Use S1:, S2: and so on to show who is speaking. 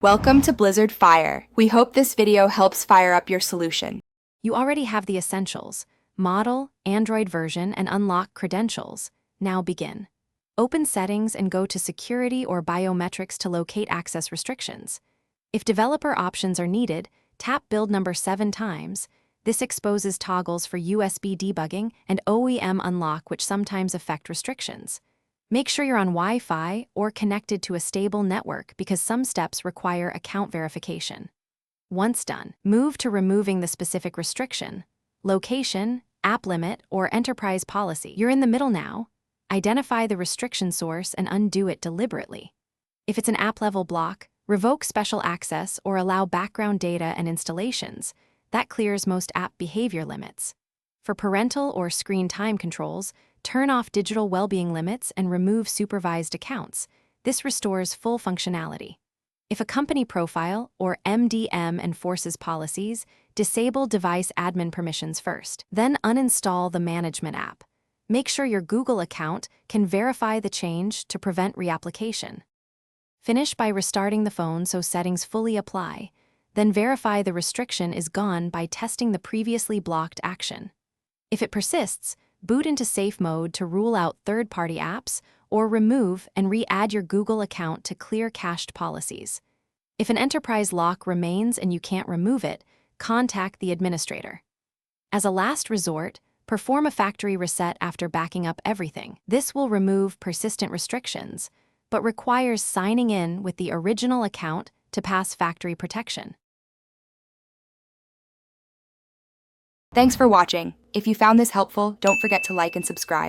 S1: Welcome to Blizzard Fire. We hope this video helps fire up your solution.
S2: You already have the essentials: model, Android version, and unlock credentials. Now begin. Open Settings and go to Security or Biometrics to locate access restrictions. If developer options are needed, tap build number 7 times. This exposes toggles for USB debugging and OEM unlock, which sometimes affect restrictions. Make sure you're on Wi-Fi or connected to a stable network because some steps require account verification. Once done, move to removing the specific restriction: location, app limit, or enterprise policy. You're in the middle now. Identify the restriction source and undo it deliberately. If it's an app-level block, revoke special access or allow background data and installations. That clears most app behavior limits. For parental or screen time controls, turn off digital well-being limits and remove supervised accounts. This restores full functionality. If a company profile or MDM enforces policies, disable device admin permissions first. Then uninstall the management app. Make sure your Google account can verify the change to prevent reapplication. Finish by restarting the phone so settings fully apply. Then verify the restriction is gone by testing the previously blocked action. If it persists, boot into safe mode to rule out third-party apps, or remove and re-add your Google account to clear cached policies. If an enterprise lock remains and you can't remove it, contact the administrator. As a last resort, perform a factory reset after backing up everything. This will remove persistent restrictions, but requires signing in with the original account to pass factory protection.
S1: Thanks for watching. If you found this helpful, don't forget to like and subscribe.